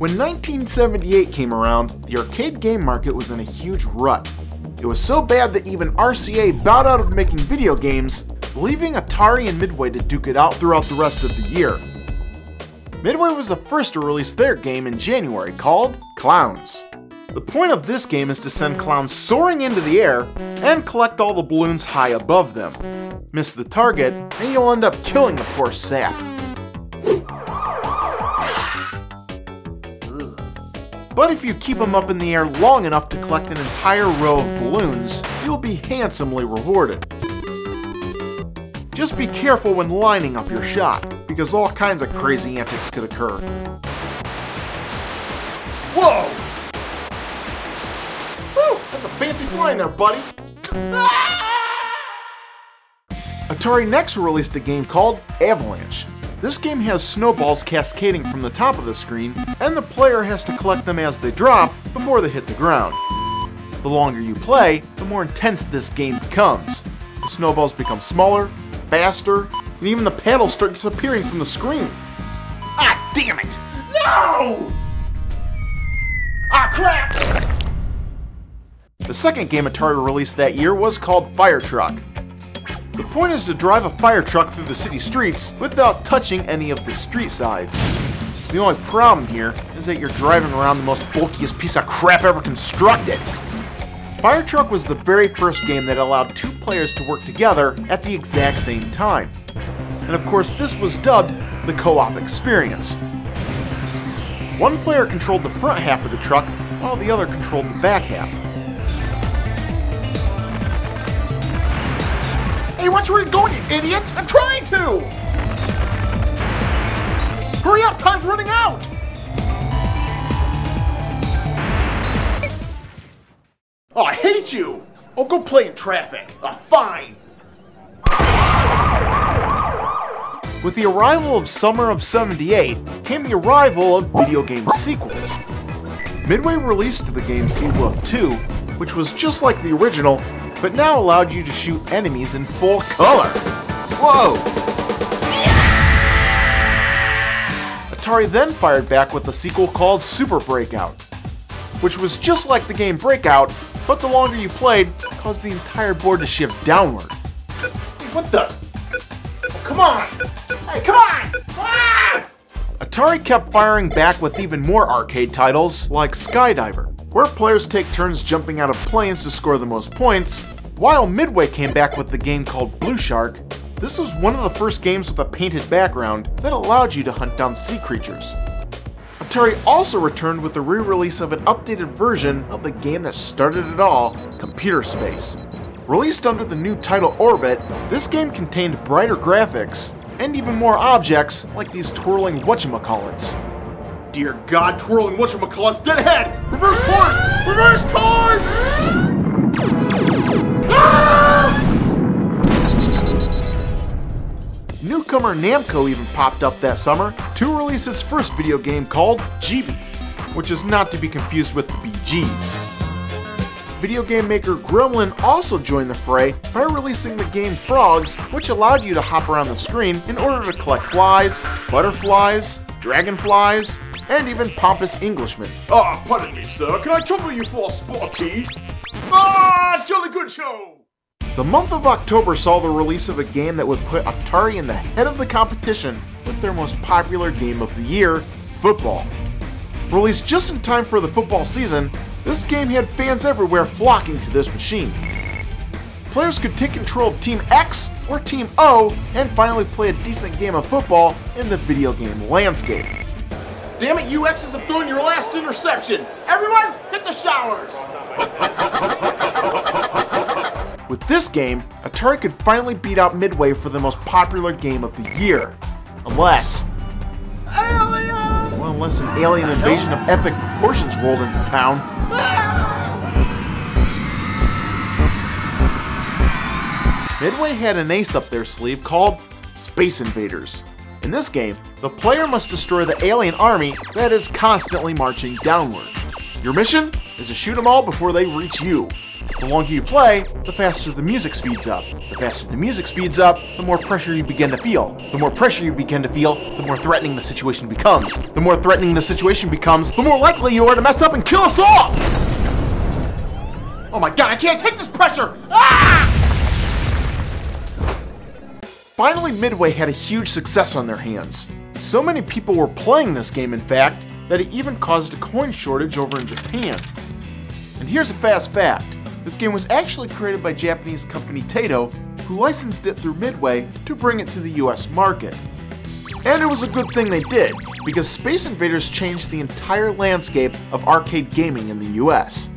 When 1978 came around, the arcade game market was in a huge rut. It was so bad that even RCA bowed out of making video games, leaving Atari and Midway to duke it out throughout the rest of the year. Midway was the first to release their game in January, called Clowns. The point of this game is to send clowns soaring into the air and collect all the balloons high above them. Miss the target, and you'll end up killing the poor sap. But if you keep them up in the air long enough to collect an entire row of balloons, you'll be handsomely rewarded. Just be careful when lining up your shot, because all kinds of crazy antics could occur. Whoa! Woo! That's a fancy line there, buddy! Atari next released a game called Avalanche. This game has snowballs cascading from the top of the screen, and the player has to collect them as they drop before they hit the ground. The longer you play, the more intense this game becomes. The snowballs become smaller, faster, and even the paddles start disappearing from the screen. Ah, damn it! No! Ah, crap! The second game Atari released that year was called Firetruck. The point is to drive a fire truck through the city streets without touching any of the street sides. The only problem here is that you're driving around the most bulkiest piece of crap ever constructed. Firetruck was the very first game that allowed two players to work together at the exact same time. And of course, this was dubbed the co-op experience. One player controlled the front half of the truck, while the other controlled the back half. Hey, watch where you're going, you idiot! I'm trying to! Hurry up, time's running out! Oh, I hate you! Oh, go play in traffic. Fine! With the arrival of summer of '78 came the arrival of video game sequels. Midway released the game Seawolf 2, which was just like the original, but now allowed you to shoot enemies in full color. Whoa! Atari then fired back with a sequel called Super Breakout, which was just like the game Breakout, but the longer you played, caused the entire board to shift downward. What the? Oh, come on! Hey, come on! Ah! Atari kept firing back with even more arcade titles, like Skydiver, where players take turns jumping out of planes to score the most points, while Midway came back with the game called Blueshark. This was one of the first games with a painted background that allowed you to hunt down sea creatures. Atari also returned with the re-release of an updated version of the game that started it all, Computer Space. Released under the new title Orbit, this game contained brighter graphics, and even more objects like these twirling whatchamacallits. Dear God, twirling whatchamacallits, dead ahead! Reverse course! Reverse course! Ah! Newcomer Namco even popped up that summer to release its first video game called Geebee, which is not to be confused with the Bee Gees. Video game maker Gremlin also joined the fray by releasing the game Frogs, which allowed you to hop around the screen in order to collect flies, butterflies, dragonflies, and even pompous Englishmen. Ah, pardon me, sir. Can I trouble you for a sporty? Ah, jolly good show! The month of October saw the release of a game that would put Atari in the head of the competition with their most popular game of the year, football. Released just in time for the football season, this game had fans everywhere flocking to this machine. Players could take control of Team X or Team O and finally play a decent game of football in the video game landscape. Damn it, you X's have thrown your last interception! Everyone, hit the showers! With this game, Atari could finally beat out Midway for the most popular game of the year. Unless... Alien! Well, unless an alien invasion of epic proportions rolled into town. Midway had an ace up their sleeve called Space Invaders. In this game, the player must destroy the alien army that is constantly marching downward. Your mission is to shoot them all before they reach you. The longer you play, the faster the music speeds up. The faster the music speeds up, the more pressure you begin to feel. The more pressure you begin to feel, the more threatening the situation becomes. The more threatening the situation becomes, the more likely you are to mess up and kill us all! Oh my god, I can't take this pressure! Ah! Finally, Midway had a huge success on their hands. So many people were playing this game, in fact, that it even caused a coin shortage over in Japan. And here's a fast fact. This game was actually created by Japanese company Taito, who licensed it through Midway to bring it to the US market. And it was a good thing they did, because Space Invaders changed the entire landscape of arcade gaming in the US.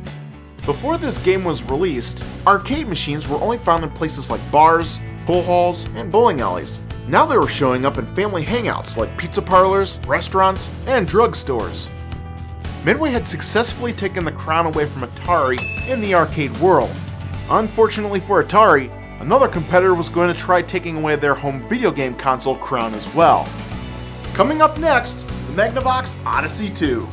Before this game was released, arcade machines were only found in places like bars, pool halls, and bowling alleys. Now they were showing up in family hangouts like pizza parlors, restaurants, and drugstores. Midway had successfully taken the crown away from Atari in the arcade world. Unfortunately for Atari, another competitor was going to try taking away their home video game console crown as well. Coming up next, the Magnavox Odyssey 2.